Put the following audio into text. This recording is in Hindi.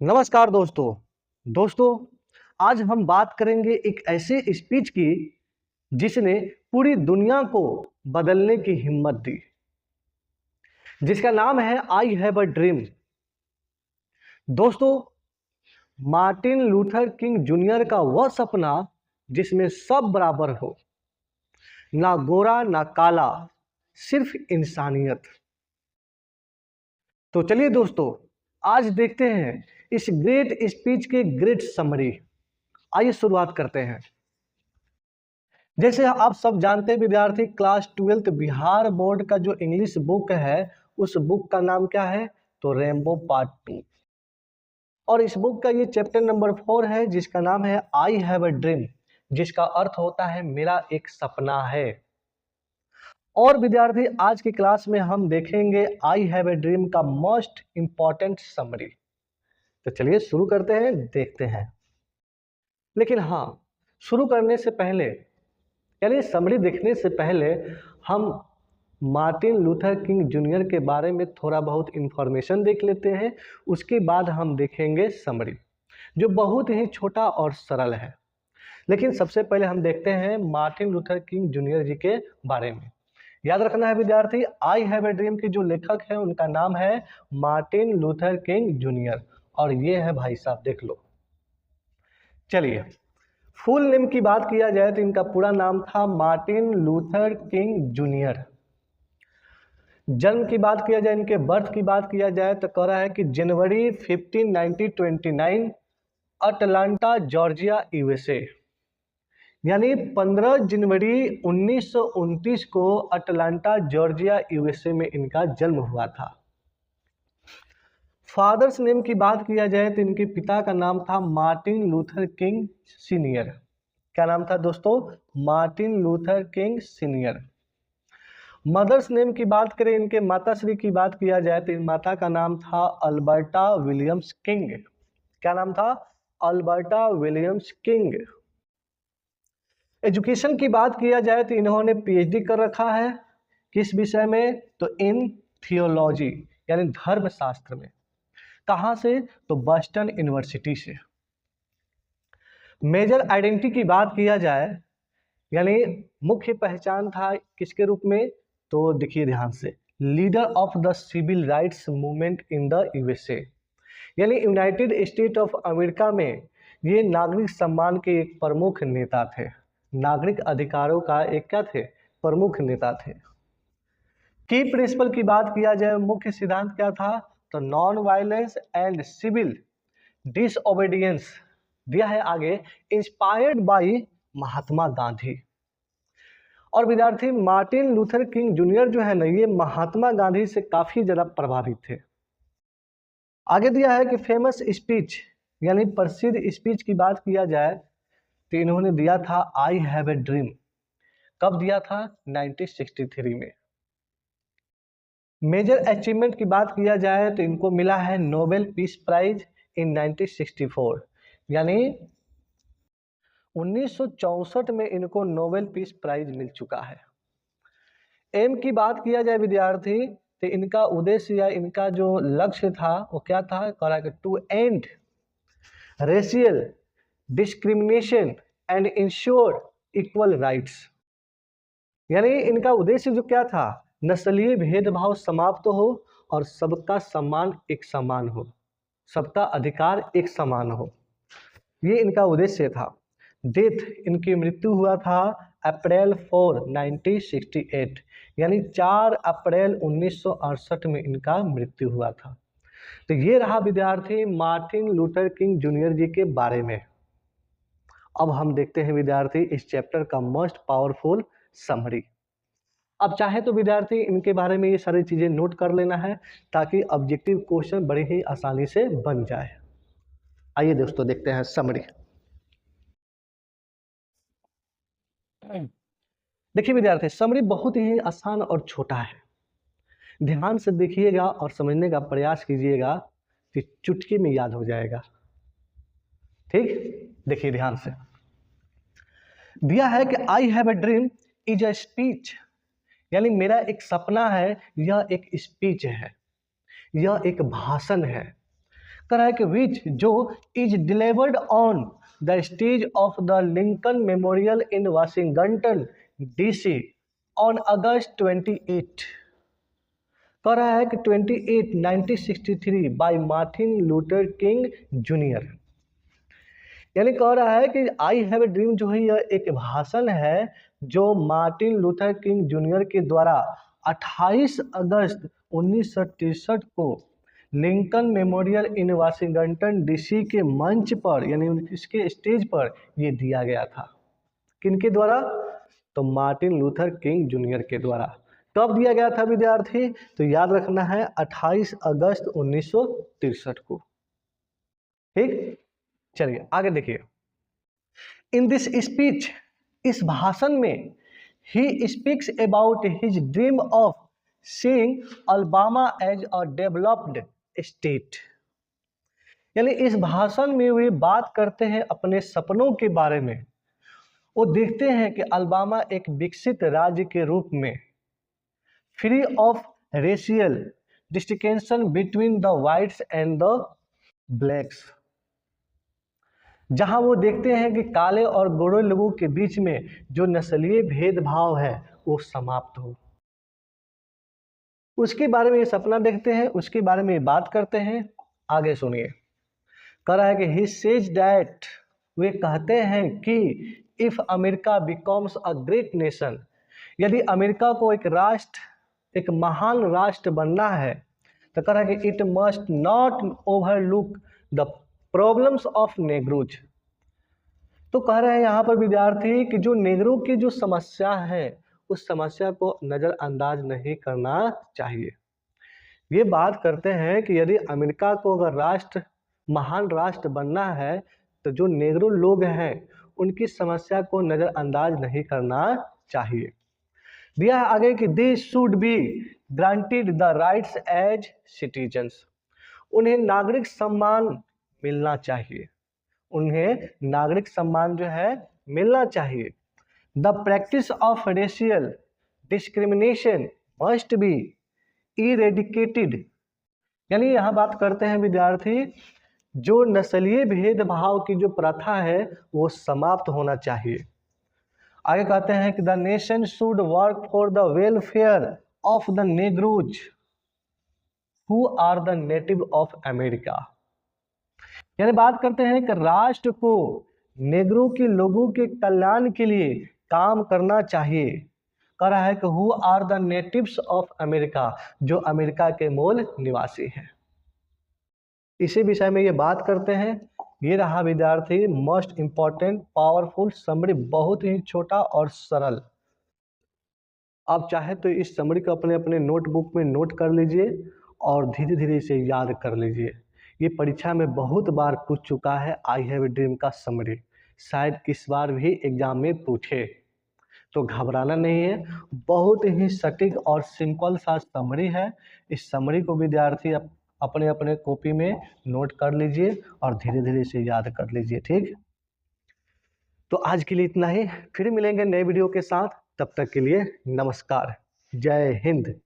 नमस्कार दोस्तों आज हम बात करेंगे एक ऐसे स्पीच की जिसने पूरी दुनिया को बदलने की हिम्मत दी, जिसका नाम है आई हैव अ ड्रीम। दोस्तों, मार्टिन लूथर किंग जूनियर का वह सपना जिसमें सब बराबर हो, ना गोरा ना काला, सिर्फ इंसानियत। तो चलिए दोस्तों, आज देखते हैं इस ग्रेट स्पीच के ग्रेट समरी। आइए शुरुआत करते हैं। जैसे आप सब जानते हैं विद्यार्थी, क्लास 12th बिहार बोर्ड का जो इंग्लिश बुक है उस बुक का नाम क्या है? तो रेनबो पार्ट 2। और इस बुक का ये चैप्टर नंबर 4 है जिसका नाम है आई हैव अ ड्रीम, जिसका अर्थ होता है मेरा एक सपना है। और विद्यार्थी, आज की क्लास में हम देखेंगे आई हैव अ ड्रीम का मोस्ट इंपॉर्टेंट समरी। तो चलिए शुरू करते हैं, देखते हैं। लेकिन हाँ, शुरू करने से पहले यानी समरी देखने से पहले हम मार्टिन लूथर किंग जूनियर के बारे में थोड़ा बहुत इंफॉर्मेशन देख लेते हैं। उसके बाद हम देखेंगे समरी, जो बहुत ही छोटा और सरल है। लेकिन सबसे पहले हम देखते हैं मार्टिन लूथर किंग जूनियर जी के बारे में। याद रखना है विद्यार्थी, आई हैव ए ड्रीम के जो लेखक हैं उनका नाम है मार्टिन लूथर किंग जूनियर, और ये है भाई साहब, देख लो। चलिए, फुल नेम की बात किया जाए तो इनका पूरा नाम था मार्टिन लूथर किंग जूनियर। जन्म की बात किया जाए, इनके बर्थ की बात किया जाए तो कह रहा है कि जनवरी 15 1929 अटलांटा जॉर्जिया यूएसए। यानी 15 जनवरी 1929 को अटलांटा जॉर्जिया यूएसए में इनका जन्म हुआ था। फादर्स नेम की बात किया जाए तो इनके पिता का नाम था मार्टिन लूथर किंग सीनियर। क्या नाम था दोस्तों? Martin Luther King senior. Mother's name की बात करें, इनके माता श्री की बात किया जाए तो इन माता का नाम था अल्बर्टा विलियम्स किंग। क्या नाम था? Alberta Williams king. एजुकेशन की बात किया जाए तो इन्होंने पीएचडी कर रखा है। किस विषय में? तो इन थियोलॉजी यानी धर्मशास्त्र में। कहाँ से? तो बस्टन यूनिवर्सिटी से। मेजर आइडेंटिटी की बात किया जाए, यानी मुख्य पहचान था किसके रूप में? तो देखिए ध्यान से, leader of the civil rights movement in the USA. यानी यूनाइटेड स्टेट ऑफ अमेरिका में ये नागरिक सम्मान के एक प्रमुख नेता थे। नागरिक अधिकारों का एक क्या थे? प्रमुख नेता थे। की प्रिंसिपल की बात किया जाए, मुख्य सिद्धांत क्या था? तो non violence and civil disobedience. दिया है आगे, इंस्पायर्ड बाय महात्मा गांधी। और विद्यार्थी, मार्टिन लूथर किंग जूनियर जो है ना, ये महात्मा गांधी से काफी ज्यादा प्रभावित थे। आगे दिया है कि फेमस स्पीच यानी प्रसिद्ध स्पीच की बात किया जाए तो इन्होंने दिया था आई हैव ए ड्रीम। कब दिया था? 1963 में। मेजर अचीवमेंट की बात किया जाए तो इनको मिला है नोबेल पीस प्राइज इन 1964। यानी 1964 में इनको नोबेल पीस प्राइज मिल चुका है। एम की बात किया जाए विद्यार्थी, तो इनका उद्देश्य या इनका जो लक्ष्य था वो क्या था? कह रहा है कि to end racial discrimination and ensure equal rights. यानी इनका उद्देश्य जो क्या था? नस्लीय भेदभाव समाप्त हो और सबका सम्मान एक समान हो, सबका अधिकार एक समान हो, ये इनका उद्देश्य था। डेथ, इनकी मृत्यु हुआ था अप्रैल 4 1968, यानी 4 अप्रैल 1968 में इनका मृत्यु हुआ था। तो ये रहा विद्यार्थी मार्टिन लूथर किंग जूनियर जी के बारे में। अब हम देखते हैं विद्यार्थी इस चैप्टर का मोस्ट पावरफुल समरी। अब चाहे तो विद्यार्थी इनके बारे में ये सारी चीजें नोट कर लेना है ताकि ऑब्जेक्टिव क्वेश्चन बड़ी ही आसानी से बन जाए। आइए दोस्तों देखते हैं समरी। देखिए विद्यार्थी, समरी बहुत ही आसान और छोटा है। ध्यान से देखिएगा और समझने का प्रयास कीजिएगा कि चुटकी में याद हो जाएगा। ठीक, देखिए ध्यान से। दिया है कि I have a dream is a speech, यानी मेरा एक सपना है, यह एक स्पीच है, यह एक भाषण है। कह रहा है कि विच जो is delivered on the stage of the Lincoln Memorial in Washington DC on August 28। कह रहा है कि 28 1963 by Martin Luther King junior. यानी कह रहा है कि आई हैव ए ड्रीम जो है यह एक भाषण है जो मार्टिन लूथर किंग जूनियर के द्वारा 28 अगस्त 1963 को Lincoln Memorial in Washington DC के मंच पर यानी इसके स्टेज पर ये दिया गया था। किनके द्वारा? तो मार्टिन लूथर किंग जूनियर के द्वारा। कब दिया गया था विद्यार्थी? तो याद रखना है 28 अगस्त 1963 को। ठीक, चलिए आगे देखिए। इन दिस स्पीच, इस भाषण में he speaks about his dream of seeing Alabama as a developed state. यानी इस भाषण में वे बात करते हैं अपने सपनों के बारे में। वो देखते हैं कि अल्बामा एक विकसित राज्य के रूप में free of racial distinction between the whites and the blacks, जहां वो देखते हैं कि काले और गोरे लोगों के बीच में जो नस्लीय भेदभाव है वो समाप्त हो। उसके बारे में ये सपना देखते हैं, उसके बारे में ये बात करते हैं। आगे सुनिए, कह रहा है कि ही सेज दैट, वे कहते हैं कि if America becomes a great nation, यदि अमेरिका को एक राष्ट्र, एक महान राष्ट्र बनना है, तो कह रहा है कि it must not overlook the problems of नेग्रोज। तो कह रहे हैं यहाँ पर विद्यार्थी कि जो नेग्रो की जो समस्या है उस समस्या को नज़रअंदाज नहीं करना चाहिए। ये बात करते हैं कि यदि अमेरिका को अगर राष्ट्र, महान राष्ट्र बनना है तो जो नेग्रो लोग हैं उनकी समस्या को नज़रअंदाज नहीं करना चाहिए। दिया है आगे कि they should be granted the rights as citizens, उन्हें नागरिक सम्मान मिलना चाहिए, उन्हें नागरिक सम्मान जो है मिलना चाहिए। The practice of racial discrimination must be eradicated, यानी यहाँ बात करते हैं विद्यार्थी जो नस्लीय भेदभाव की जो प्रथा है वो समाप्त होना चाहिए। आगे कहते हैं कि the nation should work for the welfare of the negroes who are the native of America, यानी बात करते हैं कि राष्ट्र को नेग्रो के लोगों के कल्याण के लिए काम करना चाहिए। कह रहा है कि who are the natives of America, जो अमेरिका के मूल निवासी हैं। इसी विषय में ये बात करते हैं। ये रहा विद्यार्थी मोस्ट इम्पॉर्टेंट पावरफुल समरी, बहुत ही छोटा और सरल। आप चाहे तो इस समरी को अपने अपने नोटबुक में नोट कर लीजिए और धीरे धीरे इसे याद कर लीजिए। ये परीक्षा में बहुत बार पूछ चुका है आई हैव ए ड्रीम का समरी, शायद इस बार भी एग्जाम में पूछे, तो घबराना नहीं है। बहुत ही सटीक और सिंपल सा समरी है। इस समरी को विद्यार्थी अपने अपने कॉपी में नोट कर लीजिए और धीरे धीरे इसे याद कर लीजिए। ठीक, तो आज के लिए इतना ही, फिर मिलेंगे नए वीडियो के साथ। तब तक के लिए नमस्कार, जय हिंद।